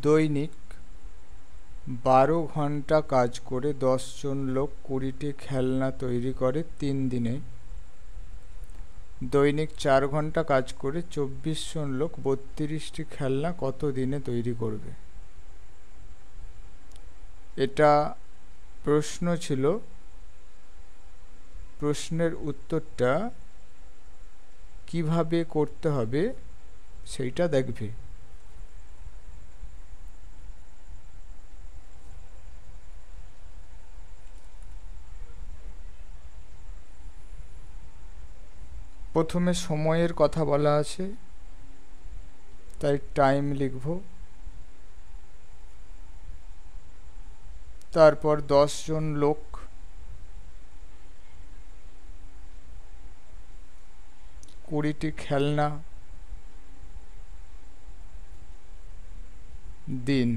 দৈনিক 12 ঘন্টা কাজ করে 10 জন লোক 20টি খেলনা তৈরি করে 3 দিনে। দৈনিক 4 ঘন্টা কাজ করে 24 জন লোক 32টি খেলনা কত দিনে তৈরি করবে? এটা প্রশ্ন ছিল। প্রশ্নের উত্তরটা কিভাবে করতে হবে সেইটা দেখবে। প্রথমে সময়ের কথা বলা আছে, তাই টাইম লিখব। তারপর 10 জন লোক, কুড়িটি খেলনা, দিন।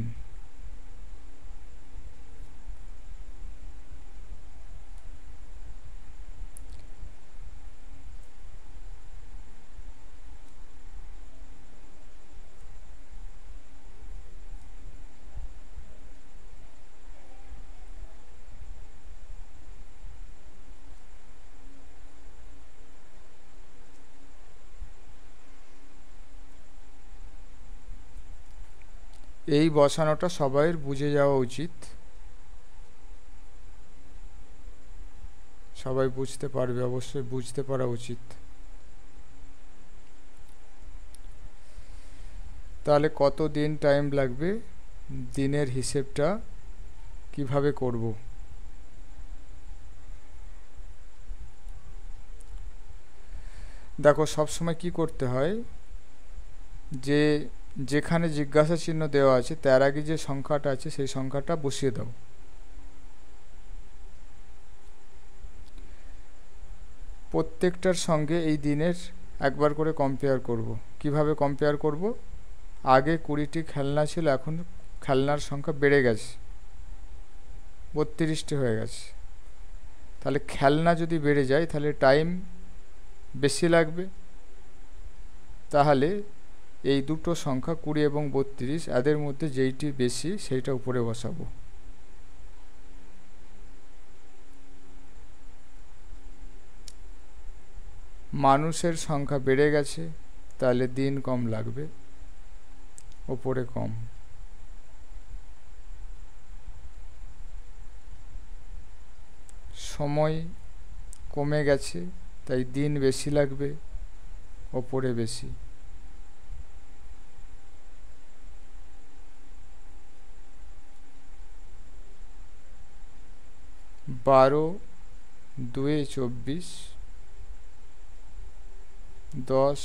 এই বসানোটা সবাইয়ের বুঝে যাওয়া উচিত, সবাই বুঝতে পারবে, অবশ্যই বুঝতে পারা উচিত। তাহলে কত দিন টাইম লাগবে, দিনের হিসেবটা কিভাবে করব? দেখো, সবসময় কি করতে হয়, যে যেখানে জিজ্ঞাসা চিহ্ন দেওয়া আছে তার আগে যে সংখ্যাটা আছে সেই সংখ্যাটা বসিয়ে দাও। প্রত্যেকটার সঙ্গে এই দিনের একবার করে কম্পেয়ার করব। কিভাবে কম্পেয়ার করব? আগে 20টি খেলনা ছিল, এখন খেলনার সংখ্যা বেড়ে গেছে, 32টি হয়ে গেছে। তাহলে খেলনা যদি বেড়ে যায় তাহলে টাইম বেশি লাগবে। তাহলে এই দুটো সংখ্যা 20 এবং 32, এদের মধ্যে যেইটি বেশি সেইটা উপরে বসাবো। মানুষের সংখ্যা বেড়ে গেছে, তাহলে দিন কম লাগবে, ওপরে কম। সময় কমে গেছে, তাই দিন বেশি লাগবে, ওপরে বেশি। বারো 2 24, 10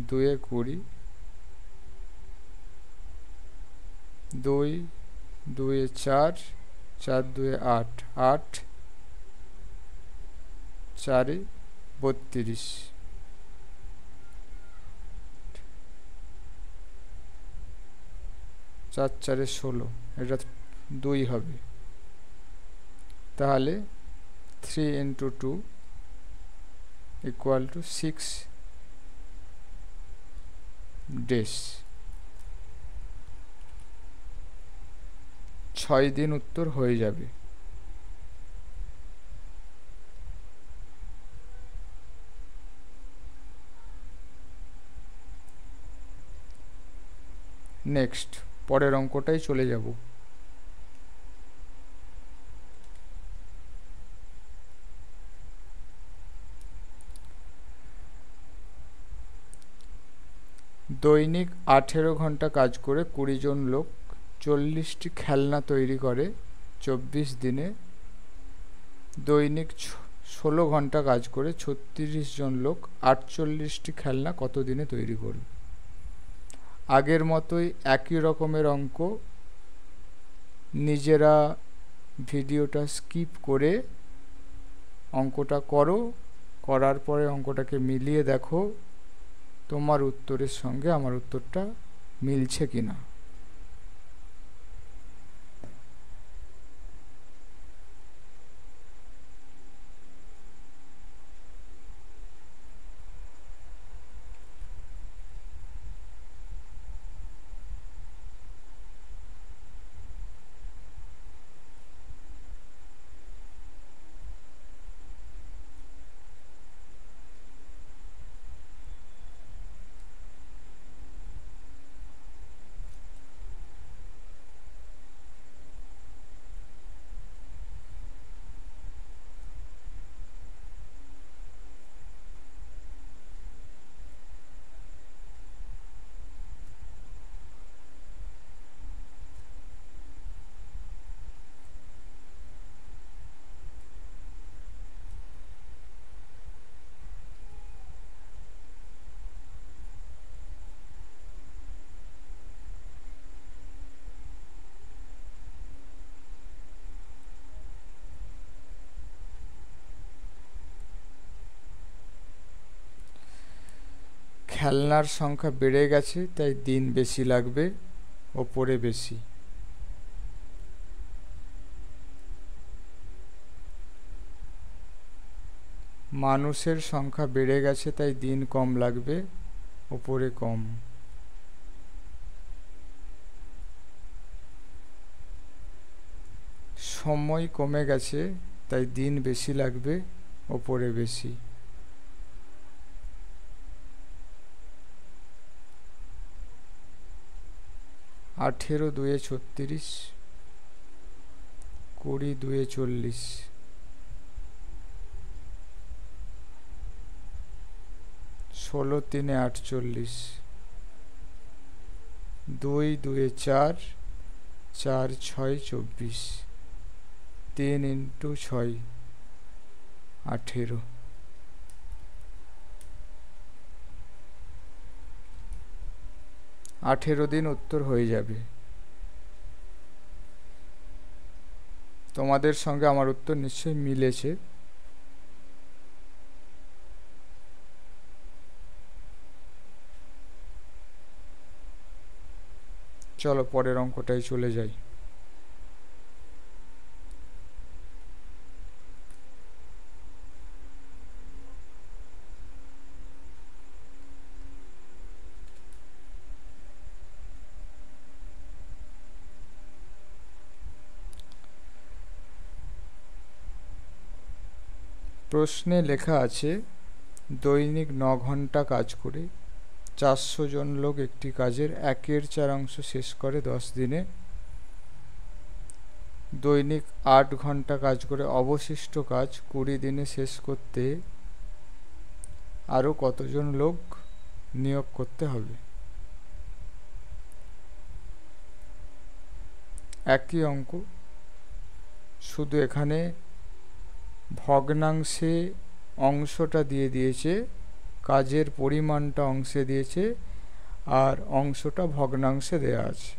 2 20, 2 2 4, 4 2 8, 8 4 32, 4 4 16, এটা 2 হবে। তাহলে 3 into 2 equal to 6 days। 6 দিন উত্তর হয়ে যাবে। নেক্সট, পরের অঙ্কটাই চলে যাব। দৈনিক 18 ঘন্টা কাজ করে 20 জন লোক 40টি খেলনা তৈরি করে 24 দিনে। দৈনিক 16 ঘন্টা কাজ করে 36 জন লোক 48টি খেলনা কত দিনে তৈরি করবে? আগের মতোই একই রকমের অঙ্ক, নিজেরা ভিডিওটা স্কিপ করে অঙ্কটা করো, করার পরে অঙ্কটাকে মিলিয়ে দেখো তোমার উত্তরের সঙ্গে আমার উত্তরটা মিলছে কিনা। খেলনার সংখ্যা বেড়ে গেছে তাই দিন বেশি লাগবে, ওপরে বেশি। মানুষের সংখ্যা বেড়ে গেছে তাই দিন কম লাগবে, ওপরে কম। সময় কমে গেছে তাই দিন বেশি লাগবে, ওপরে বেশি। আঠেরো দুয়ে 36, 20 দুয়ে 40, 16 তিনে 48, 2 দুয়ে 4, 4 6 24, 3 × 6 18। 18 দিন উত্তর হয়ে যাবে। তোমাদের সঙ্গে আমার উত্তর নিশ্চয়ই মিলেছে। চলো পরের অঙ্কটাই চলে যাই। প্রশ্নে লেখা আছে দৈনিক 9 ঘন্টা কাজ করে 400 জন লোক একটি কাজের 1/4 শেষ করে 10 দিনে। দৈনিক 8 ঘন্টা কাজ করে অবশিষ্ট কাজ 20 দিনে শেষ করতে আরও কতজন লোক নিয়োগ করতে হবে? একই অঙ্ক, শুধু এখানে ভগ্নাংশে অংশটা দিয়ে দিয়েছে, কাজের পরিমাণটা অংশে দিয়েছে, আর অংশটা ভগ্নাংশে দেয়া আছে।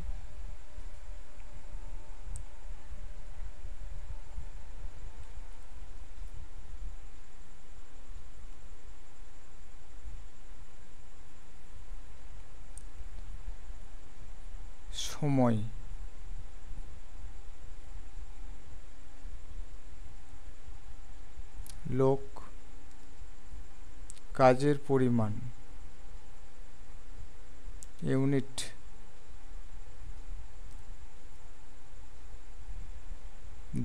সময়, লোক, কাজের পরিমাণ, ইউনিট,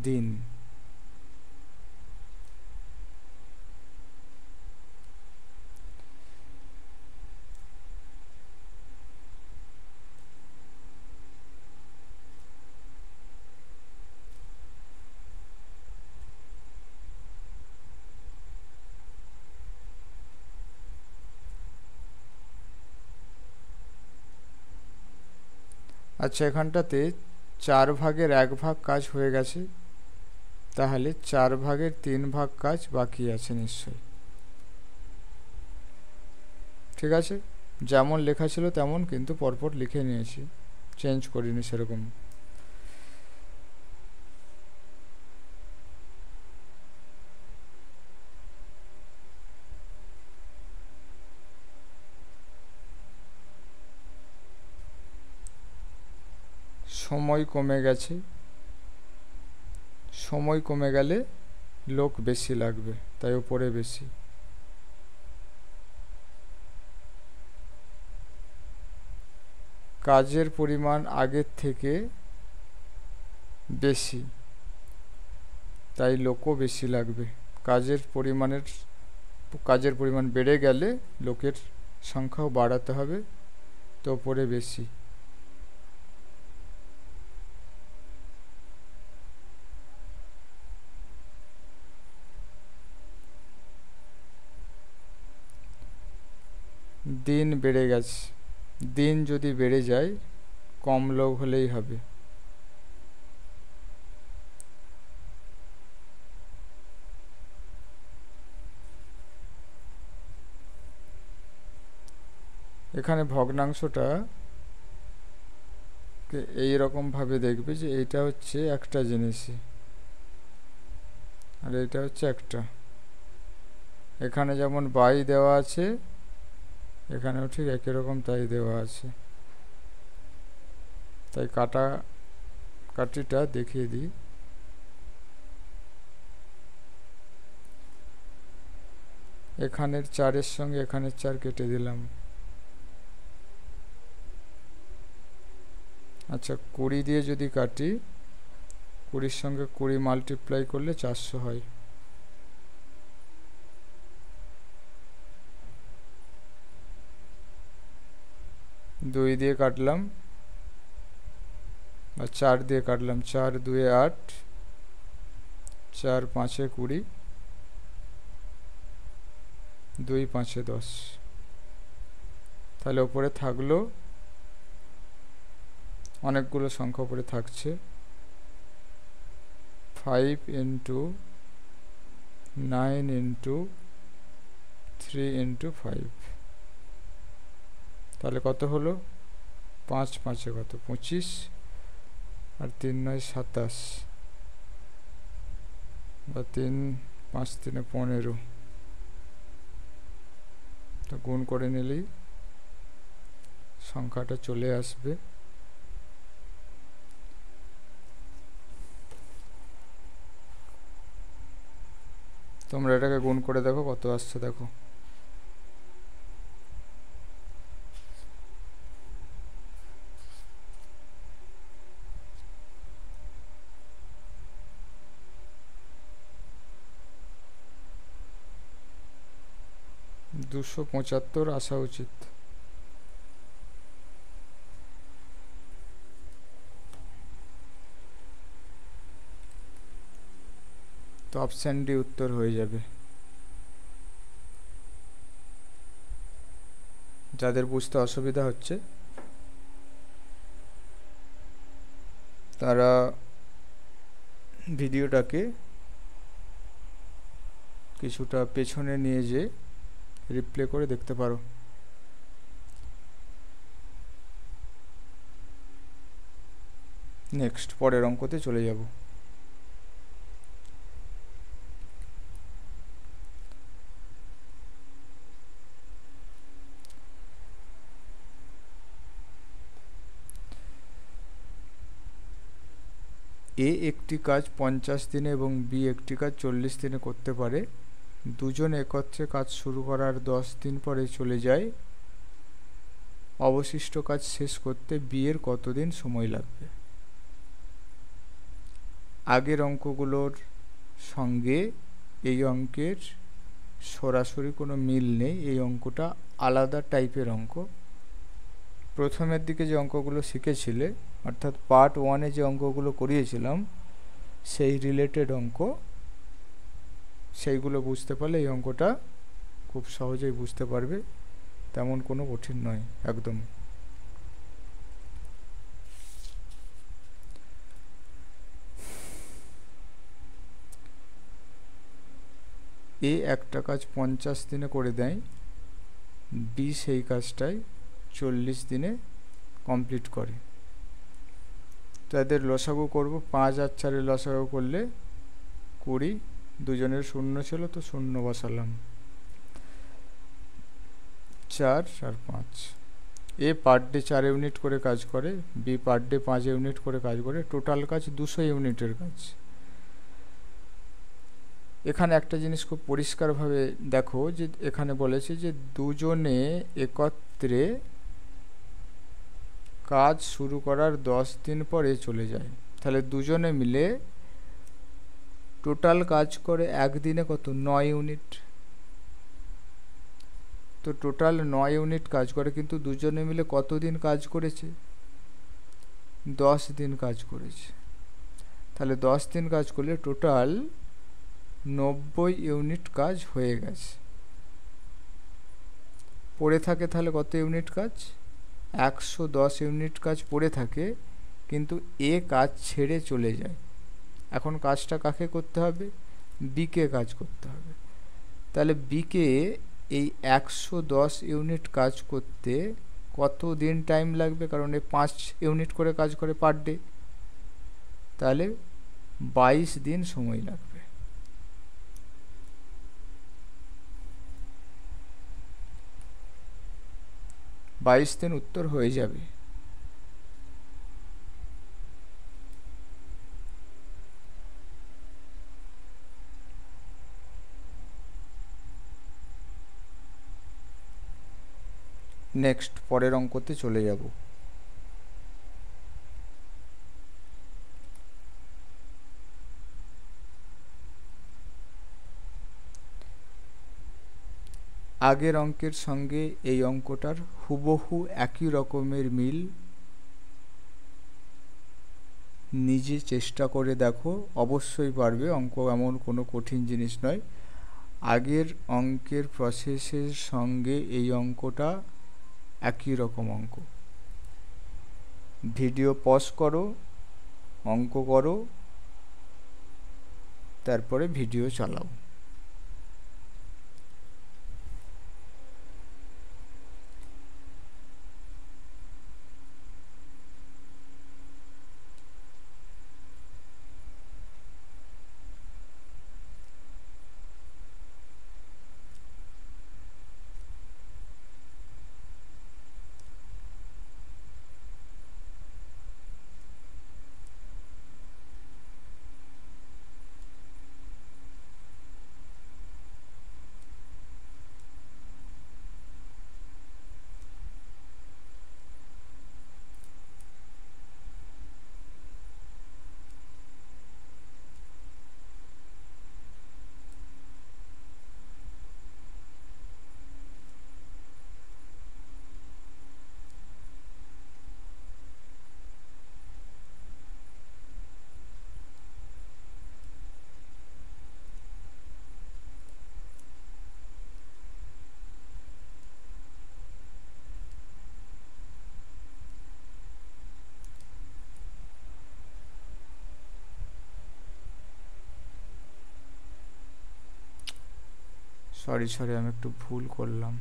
দিন। আচ্ছা, এখানটাতে 4 ভাগের 1 ভাগ কাজ হয়ে গেছে, তাহলে 4 ভাগের 3 ভাগ কাজ বাকি আছে নিশ্চয়ই। ঠিক আছে, যেমন লেখা ছিল তেমন কিন্তু পরপর লিখে নিয়েছি, চেঞ্জ করিনি সেরকম। সময় কমে গেছে, সময় কমে গেলে লোক বেশি লাগবে, তাই উপরে বেশি। কাজের পরিমাণ আগের থেকে বেশি, তাই লোকও বেশি লাগবে। কাজের পরিমাণ বেড়ে গেলে লোকের সংখ্যাও বাড়াতে হবে, তো উপরে বেশি। দিন বেড়ে গেছে, দিন যদি বেড়ে যায় কম লোক হলেই হবে। এখানে ভগ্নাংশটা এইরকম ভাবে দেখবে যে এইটা হচ্ছে একটা জিনিস আর এটা হচ্ছে একটা। এখানে যেমন 22 দেওয়া আছে, এখানেও ঠিক একই রকম তাই দেওয়া আছে, তাই কাটিটা দেখিয়ে দিই। এখানের 4-এর সঙ্গে এখানের 4 কেটে দিলাম। আচ্ছা 20 দিয়ে যদি কাটি, 20-র সঙ্গে 20 মাল্টিপ্লাই করলে 400 হয়। দুই দিয়ে কাটলাম বা 4 দিয়ে কাটলাম, 4 2 8, 4 5 20, 2 5 10। তাহলে ওপরে থাকলো অনেকগুলো সংখ্যা উপরে থাকছে, 5 into 9 into 3 into 5। তাহলে কত হলো? 5 5 কত? 25, আর 3 9 27, বা 3 5 3 15। তো গুণ করে নিলেই সংখ্যাটা চলে আসবে। তোমরা এটাকে গুণ করে দেখো কত আসছে, দেখো। দুশো 75 আসা উচিত। তো অপশান ডি উত্তর হয়ে যাবে। যাদের বুঝতে অসুবিধা হচ্ছে তারা ভিডিওটাকে কিছুটা পেছনে নিয়ে যেয়ে রিপ্লে করে দেখতে পারো। নেক্সট, পরের অঙ্কতে চলে যাব। এ একটি কাজ 50 দিনে এবং বি একটি কাজ 40 দিনে করতে পারে। দুজন একত্রে কাজ শুরু করার 10 দিন পরে চলে যায়। অবশিষ্ট কাজ শেষ করতে বি এর কতদিন সময় লাগবে? আগের অঙ্কগুলোর সঙ্গে এই অঙ্কের সরাসরি কোনো মিল নেই, এই অঙ্কটা আলাদা টাইপের অঙ্ক। প্রথমের দিকে যে অঙ্কগুলো শিখেছিলে, অর্থাৎ পার্ট 1-এ যে অঙ্কগুলো করিয়েছিলাম সেই রিলেটেড অঙ্ক, সেইগুলো বুঝতে পারলে এই অঙ্কটা খুব সহজেই বুঝতে পারবে, তেমন কোনো কঠিন নয় একদম। এ একটা কাজ 50 দিনে করে দেয়, বি সেই কাজটাই 40 দিনে কমপ্লিট করে। তাদের লসাগু করব। 5 আর 4-এর লসাগু করলে 20, দুজনের শূন্য ছিল তো শূন্য বসালাম। 4 আর 5। এ পার ডে 4 ইউনিট করে কাজ করে, বি পার ডে 5 ইউনিট করে কাজ করে, টোটাল কাজ 200 ইউনিটের কাজ। এখানে একটা জিনিস খুব পরিষ্কারভাবে দেখো, যে এখানে বলেছে যে দুজনে একত্রে কাজ শুরু করার 10 দিন পরে চলে যায়। তাহলে দুজনে মিলে টোটাল কাজ করে একদিনে কত? 9 ইউনিট। তো টোটাল 9 ইউনিট কাজ করে, কিন্তু দুজনে মিলে কতদিন কাজ করেছে? 10 দিন কাজ করেছে। তাহলে 10 দিন কাজ করলে টোটাল 90 ইউনিট কাজ হয়ে গেছে। পড়ে থাকে তাহলে কত ইউনিট কাজ? 110 ইউনিট কাজ পড়ে থাকে, কিন্তু এ কাজ ছেড়ে চলে যায়। এখন কাজটা কাকে করতে হবে? বিকে কাজ করতে হবে। তাহলে বিকে এই 110 ইউনিট কাজ করতে কত দিন টাইম লাগবে? কারণ এ 5 ইউনিট করে কাজ করে পার ডে, তাহলে 22 দিন সময় লাগবে। 22 দিন উত্তর হয়ে যাবে। নেক্সট পরের অঙ্কতে চলে যাব। আগের অঙ্কের সঙ্গে এই অঙ্কটার হুবহু একই রকমের মিল, নিজে চেষ্টা করে দেখো, অবশ্যই পারবে। অঙ্ক এমন কোনো কঠিন জিনিস নয়। আগের অঙ্কের প্রসেসের সঙ্গে এই অঙ্কটা একই রকম অঙ্ক। ভিডিও পজ করো, অঙ্ক করো, তারপরে ভিডিও চালাও। সরি আমি একটু ভুল করলাম।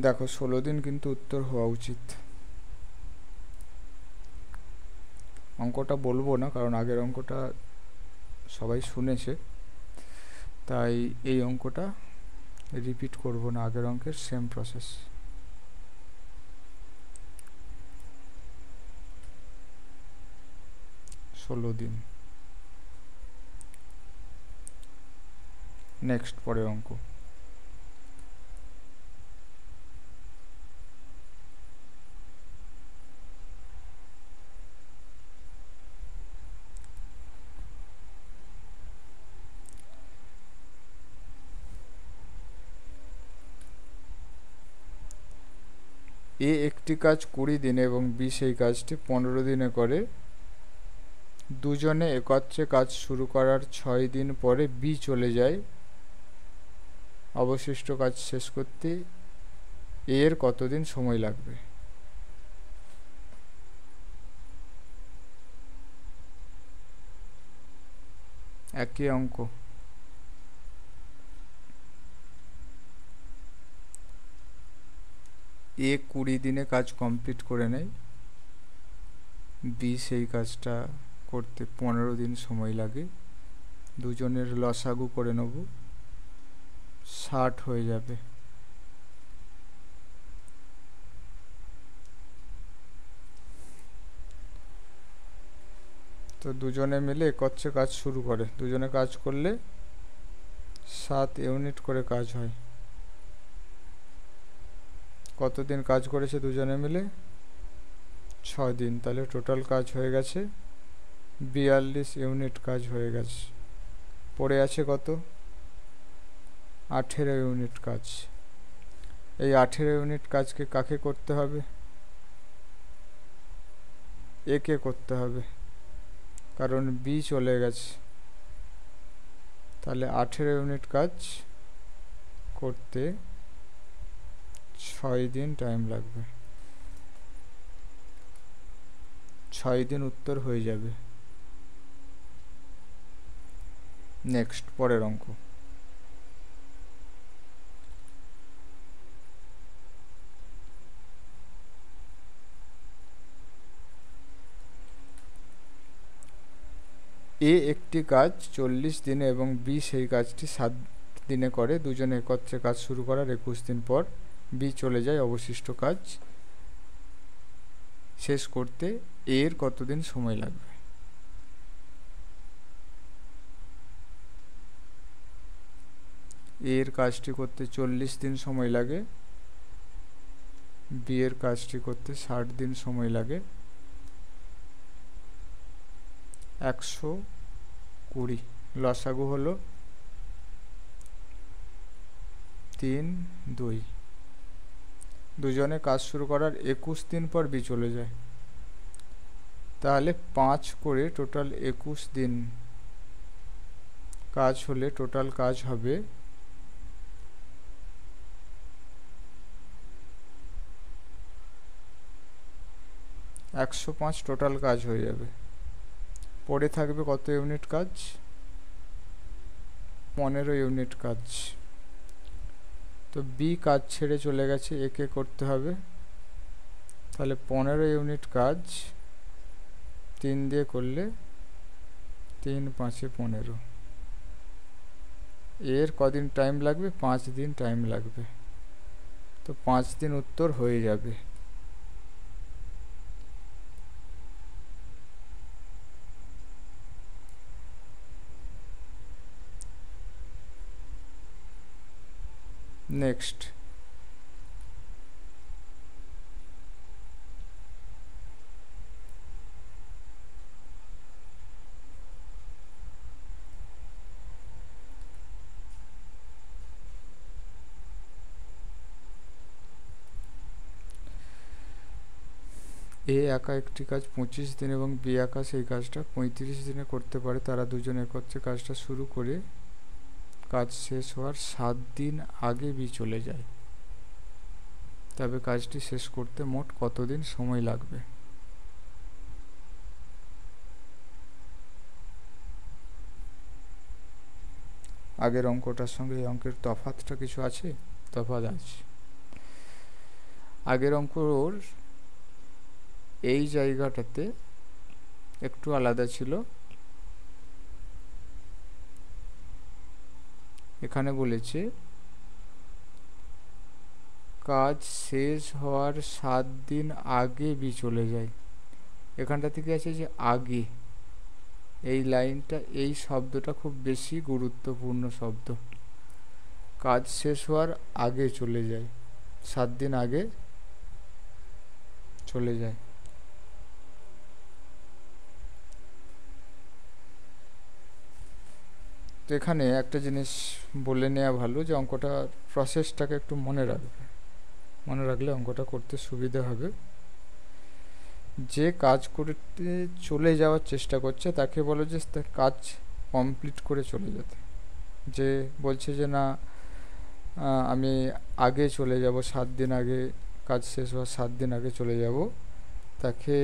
দেখো 16 দিন কিন্তু উত্তর হওয়া উচিত। অঙ্কটা বলবো না, কারণ আগের অঙ্কটা সবাই শুনেছে, তাই এই অঙ্কটা রিপিট করব না। আগের অঙ্কের সেম প্রসেস। 16 দিন। নেক্সট পরের অঙ্ক। এ একটি কাজ 20 দিনে এবং বি সেই কাজটি 15 দিনে করে। দুজনে একত্রে কাজ শুরু করার 6 দিন পরে বি চলে যায়। অবশিষ্ট কাজ শেষ করতে এর কতদিন সময় লাগবে? একই অঙ্ক। এ 20 দিনে কাজ কমপ্লিট করে নেয়, বি সেই কাজটা করতে 15 দিন সময় লাগে। দুজনের লসাগু করে নেব, 60 হয়ে যাবে। তো দুজনে মিলে একত্রে কাজ শুরু করে, দুজনে কাজ করলে 7 ইউনিট করে কাজ হয়। কতদিন কাজ করেছে দুজনে মিলে? 6 দিন। তাহলে টোটাল কাজ হয়ে গেছে 42 ইউনিট কাজ হয়ে গেছে। পড়ে আছে কত? 18 ইউনিট কাজ। এই 18 ইউনিট কাজকে কাকে করতে হবে? একে করতে হবে, কারণ বি চলে গেছে। তাহলে 18 ইউনিট কাজ করতে 6 দিন টাইম লাগবে। 6 দিন উত্তর হয়ে যাবে। নেক্সট, পরের অঙ্ক। এ একটি কাজ 40 দিনে এবং বি সেই কাজটি 7 দিনে করে। দুজনে একত্রে কাজ শুরু করার 21 দিন পর বি চলে যায়। অবশিষ্ট কাজ শেষ করতে এর কতদিন সময় লাগবে? এর কাজটি করতে 40 দিন সময় লাগে, বি এর কাজটি করতে 60 দিন সময় লাগে। 120। লসাগু হলো 3, 2। দুজনে কাজ শুরু করার 21 দিন পর বি চলে যায়। তাহলে 5 করে টোটাল 21 দিন কাজ হলে টোটাল কাজ হবে 105 টোটাল কাজ হয়ে যাবে। পরে থাকবে কত ইউনিট কাজ? 15 ইউনিট কাজ। তো বি কাজ ছেড়ে চলে গেছে, একে করতে হবে। তাহলে 15 ইউনিট কাজ 3 দিয়ে করলে 3 5 15। এর কদিন টাইম লাগবে? 5 দিন টাইম লাগবে। তো 5 দিন উত্তর হয়ে যাবে। নেক্সট, এ একা একটি কাজ 25 দিন এবং বি একা সেই কাজটা 35 দিনে করতে পারে। তারা দুজন একত্রে কাজটা শুরু করে কাজ শেষ হওয়ার 7 দিন আগে বি চলে যায়। তবে কাজটি শেষ করতে মোট কতদিন সময় লাগবে? আগের অঙ্কটার সঙ্গে এই অঙ্কের তফাৎটা কিছু আছে? তফাৎ আছে। আগের অঙ্কর এই জায়গাটাতে একটু আলাদা ছিল। এখানে বলেছে কাজ শেষ হওয়ার 7 দিন আগে বি চলে যায়। এখানটা থেকে আছে যে আগে, এই লাইনটা, এই শব্দটা খুব বেশি গুরুত্বপূর্ণ শব্দ। কাজ শেষ হওয়ার আগে চলে যায়, 7 দিন আগে চলে যায়। তো এখানে একটা জিনিস বলে নেওয়া ভালো, যে অঙ্কটা প্রসেসটাকে একটু মনে রাখবে। মনে রাখলে অঙ্কটা করতে সুবিধা হবে। যে কাজ করতে চলে যাওয়ার চেষ্টা করছে তাকে বলো যে কাজ কমপ্লিট করে চলে যেতে। যে বলছে যে না আমি আগে চলে যাব, 7 দিন আগে, কাজ শেষ হওয়ার 7 দিন আগে চলে যাব, তাকে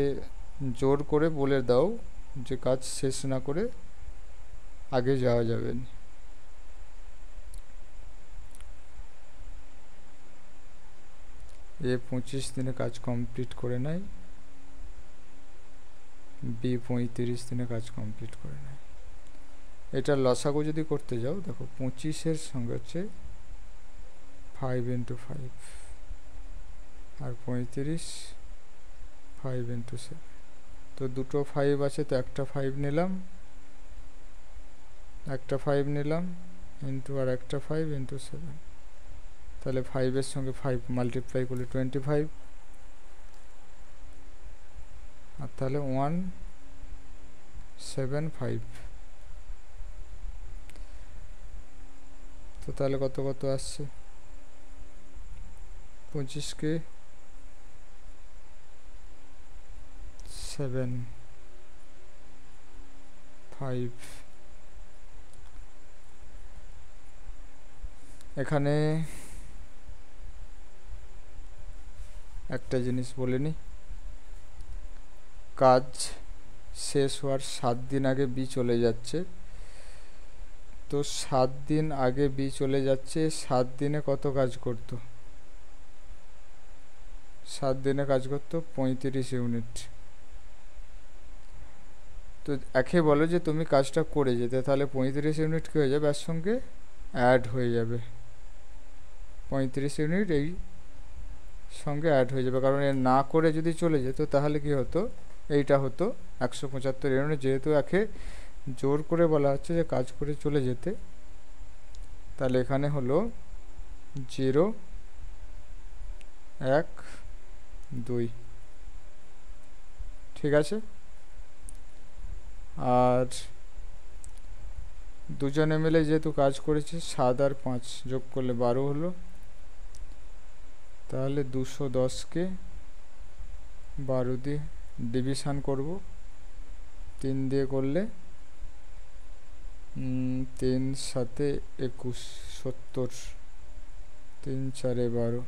জোর করে বলে দাও যে কাজ শেষ না করে আগে যাওয়া যাবে না। এ 25 দিনে কাজ কমপ্লিট করে নেয়, বি 35 দিনে কাজ কমপ্লিট করে নেয়। এটা লসাগু যদি করতে যাও, দেখো 25-এর সঙ্গে হচ্ছে 5 × 5 আর 35 5 × 7। তো দুটো 5 আছে, তো একটা 5 নিলাম, একটা 5 নিলাম ইন্টু আর একটা 5 × 7। তাহলে 5-এর সঙ্গে 5 মাল্টিপ্লাই করলে 25, আর তাহলে 175। তো তাহলে কত কত আসছে? 25কে 7 5। এখানে একটা জিনিস বলে নি, কাজ শেষ হওয়ার 7 দিন আগে বি চলে যাচ্ছে, তো 7 দিন আগে বি চলে যাচ্ছে, 7 দিনে কত কাজ করতো? 7 দিনে কাজ করতো 35 ইউনিট। তো একে বলো যে তুমি কাজটা করে যেতে, তাহলে 35 ইউনিট কী হয়ে যাবে, এর সঙ্গে অ্যাড হয়ে যাবে। 35 ইউনিট এই সঙ্গে অ্যাড হয়ে যাবে, কারণ এর না করে যদি চলে যেত তাহলে কি হতো, এইটা হতো 175 ইউনিট। যেহেতু একে জোর করে বলা হচ্ছে যে কাজ করে চলে যেতে, তাহলে এখানে হলো 0, 1, 2, ঠিক আছে। আর দুজনে মিলে যেহেতু কাজ করেছে, 7 আর 5 যোগ করলে 12 হলো, তাহলে 210কে 12 দিয়ে ডিভিশন করব, 3 দিয়ে করলে 3 7 21, 70, 3 4 12,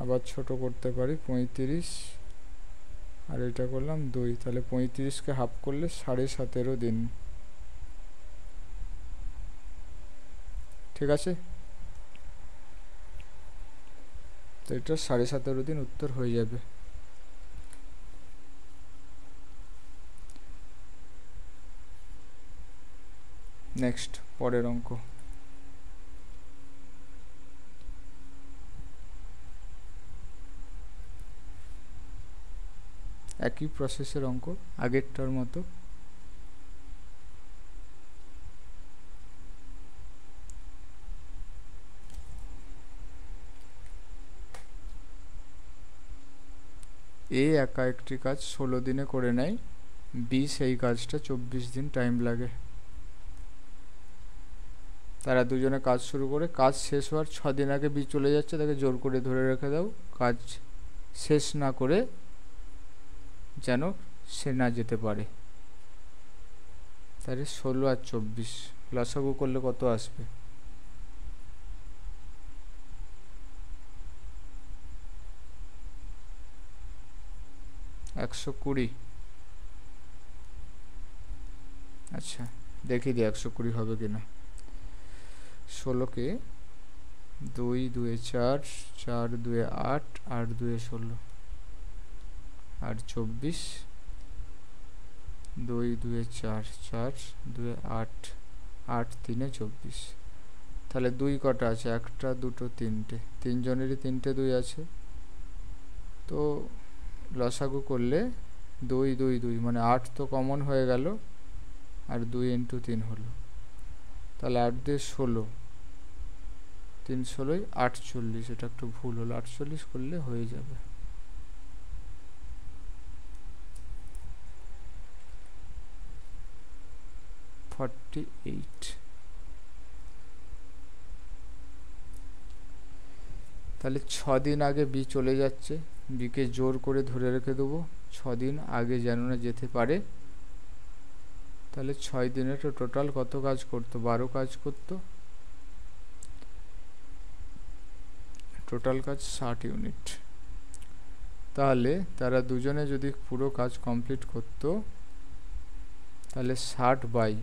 আবার ছোট করতে পারি 35, আর এটা করলাম 2, তাহলে 35কে হাফ করলে 17.5 দিন, ঠিক আছে। তো এটা 17.5 দিন উত্তর হয়ে যাবে। নেক্সট পরের অঙ্ক। একই প্রসেসের অঙ্ক, আগেরটার মতো। এ একা একটি কাজ 16 দিনে করে নেয়, বি সেই কাজটা 24 দিন টাইম লাগে। তারা দুজনে কাজ শুরু করে, কাজ শেষ হওয়ার 6 দিন আগে বি চলে যাচ্ছে, তাকে জোর করে ধরে রেখে দাও, কাজ শেষ না করে যেন সে না যেতে পারে। তাহলে 16 আর 24 লসাগু করলে কত আসবে? 120। আচ্ছা দেখি দি 120 হবে কিনা। 16কে 2 2 4, 4 2 8, 8 2 16, আর 24, 2 2 4, 4 2 8, 8 3 24। তাহলে 2 কটা আছে? 1টা 2টো 3টে, তিনজনেরই 3টে 2 আছে। তো লসাগু করলে 2 2 2 মানে 8 তো কমন হয়ে গেল, আর 2 ইন্টু 3 হলো, তাহলে 8 2 16, 3 16 48। এটা একটু ভুল হলো, 48 করলে হয়ে যাবে। তাহলে 6 দিন আগে বি চলে যাচ্ছে, বিকে জোর করে ধরে রেখে দেবো 6 দিন আগে যেন না যেতে পারে। তাহলে 6 দিনে তো টোটাল কত কাজ করতো? 12 কাজ করতো, টোটাল কাজ 60 ইউনিট। তাহলে তারা দুজনে যদি পুরো কাজ কমপ্লিট করতো, তাহলে 60 বাই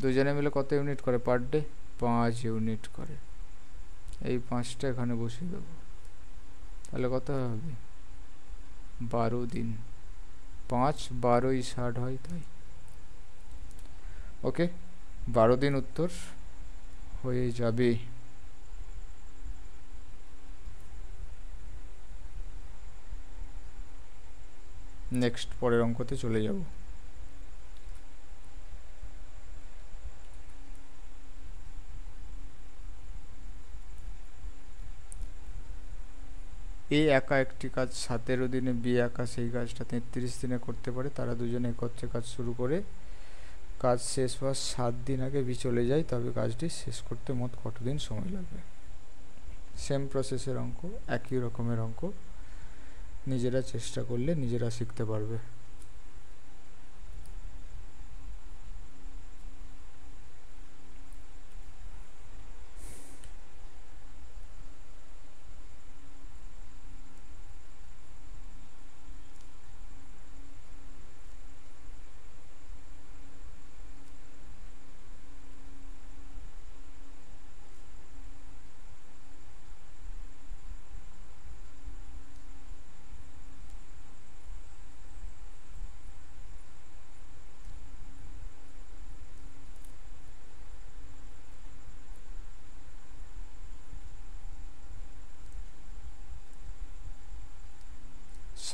দুজনে মিলে কত ইউনিট করে পার ডে? 5 ইউনিট করে। এই 5টা এখানে বসিয়ে দেবো, তাহলে কত হবে? 12 দিন, 5 12 60 হয়, তাই ওকে 12 দিন উত্তর হয়ে যাবে। নেক্সট পরের অঙ্কতে চলে যাব। এ একা একটি কাজ 17 দিনে, বি একা সেই কাজটা 33 দিনে করতে পারে। তারা দুজনে একত্রে কাজ শুরু করে, কাজ শেষ হওয়ার 7 দিন আগে বি চলে যায়, তবে কাজটি শেষ করতে মোট কত দিন সময় লাগবে? সেম প্রসেসের অঙ্ক, একই রকমের অঙ্ক, নিজেরা চেষ্টা করলে নিজেরা শিখতে পারবে।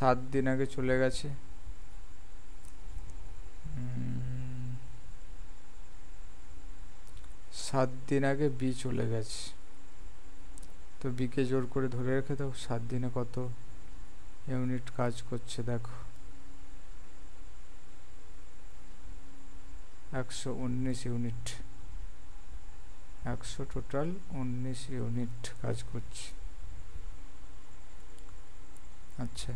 7 দিন আগে চলে গেছে, 7 দিন আগে বি চলে গেছে, তো বিকে জোর করে ধরে রেখে দাও। 7 দিনে কত ইউনিট কাজ করছে দেখো, 119 ইউনিট, 100 টোটাল 19 ইউনিট কাজ করছে। আচ্ছা,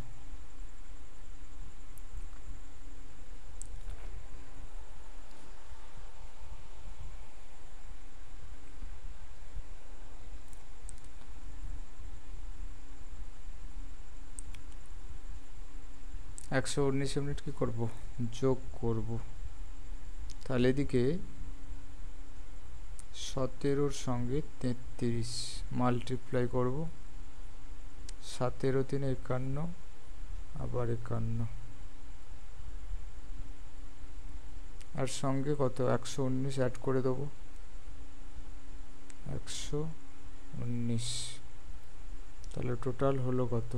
একশো 19 ইউনিট কি করব, যোগ করব। তাহলে এদিকে 17 সঙ্গে 33 মাল্টিপ্লাই করব, 17 3 51, আবার 51, আর সঙ্গে কত 119 অ্যাড করে দেবো, 119। তাহলে টোটাল হলো কত,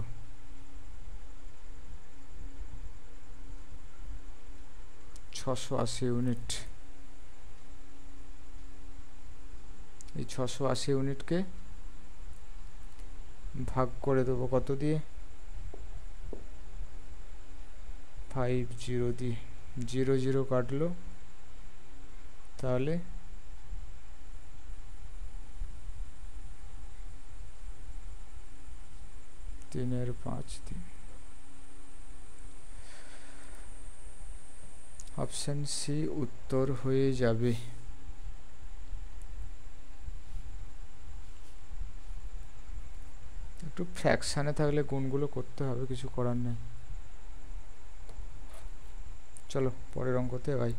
680 ইউনিট। এই 680 ইউনিটকে ভাগ করে দেবো কত দিয়ে, 50 দিয়ে, 0 0 কাটলো, তাহলে 3/5 দিন। অপশন সি উত্তর হয়ে যাবে। একটু ফ্র্যাকশানে থাকলে গুণগুলো করতে হবে, কিছু করার নেই। চলো পরের অঙ্কতে ভাই।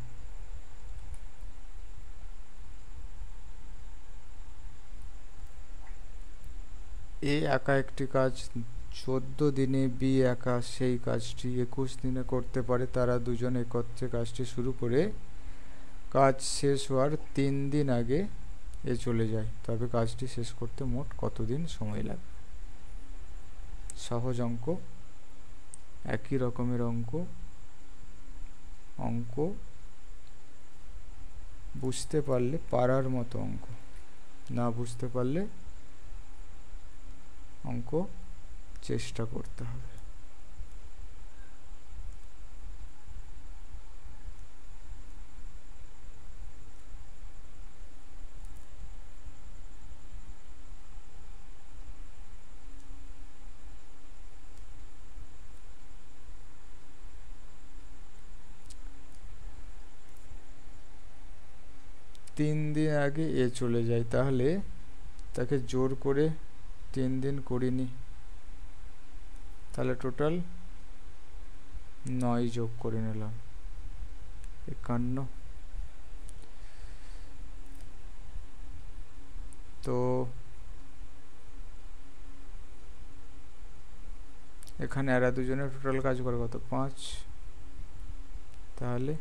এ একা একটি কাজ 14 দিনে, বি একা সেই কাজটি 21 দিনে করতে পারে। তারা দুজন একত্রে কাজটি শুরু করে কাজ শেষ হওয়ার 3 দিন আগে এ চলে যায়, তবে কাজটি শেষ করতে মোট কতদিন সময় লাগবে। সহজ অঙ্ক, একই রকমের অঙ্ক বুঝতে পারলে পারার মতো অঙ্ক, না বুঝতে পারলে অঙ্ক চেষ্টা করতে হবে। তিন দিন আগে এ চলে যায়, তাহলে তাকে জোর করে 3 দিন করিনি, তাহলে টোটাল 9 যোগ করে নিলাম, 51। তো এখানে এরা দুজনে টোটাল কাজ করে কত, 5, তাহলে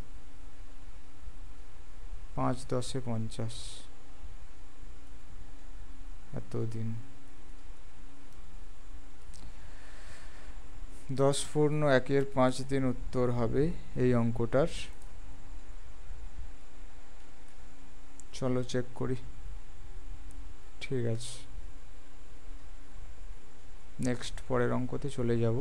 5 10 50, এতদিন। 10 পূর্ণ 1-এর 5 দিন উত্তর হবে এই অঙ্কটার। চলো চেক করি। ঠিক আছে, নেক্সট পরের অঙ্কতে চলে যাব।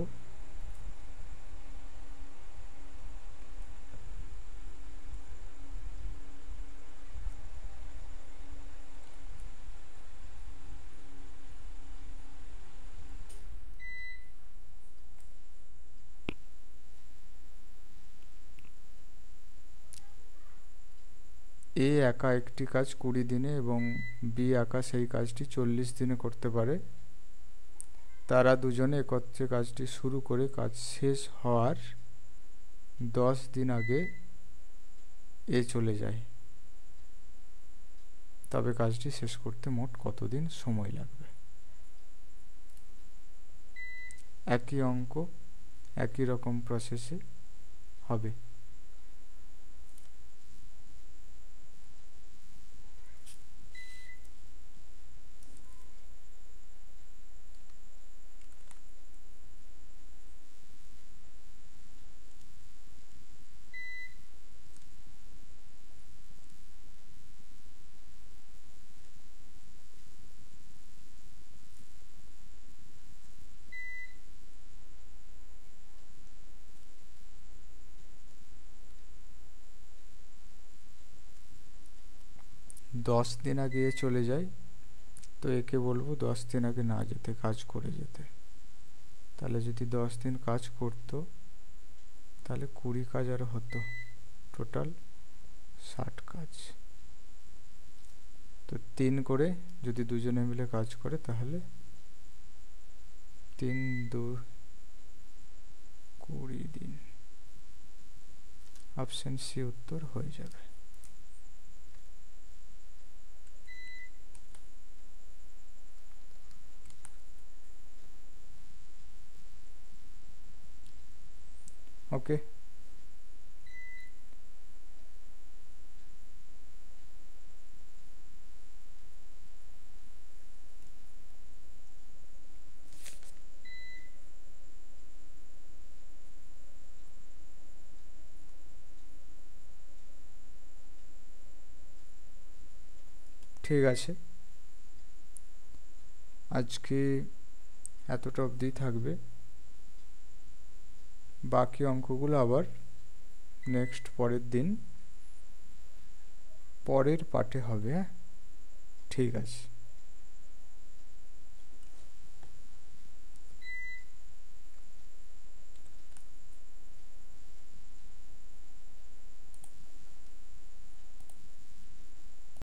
এ একা একটি কাজ 20 দিনে এবং বি একা সেই কাজটি 40 দিনে করতে পারে। তারা দুজনে একত্রে কাজটি শুরু করে কাজ শেষ হওয়ার 10 দিন আগে এ চলে যায়, তবে কাজটি শেষ করতে মোট কতদিন সময় লাগবে। একই অঙ্ক, একই রকম প্রসেসে হবে। 10 দিন আগে চলে যায়, তো একে বলবো 10 দিন আগে না যেতে, কাজ করে যেতে। তাহলে যদি 10 দিন কাজ করতো তাহলে 20 কাজ আর হতো, টোটাল 60 কাজ। তো 3 করে যদি দুজনে মিলে কাজ করে তাহলে 3 2 20 দিন। অপশন সি উত্তর হয়ে যাবে। ওকে, ঠিক আছে, আজকে এতটা অবধি থাকবে। বাকি অঙ্কগুলো আবার নেক্সট পরের দিন পরের পার্টে হবে। হ্যাঁ, ঠিক আছে।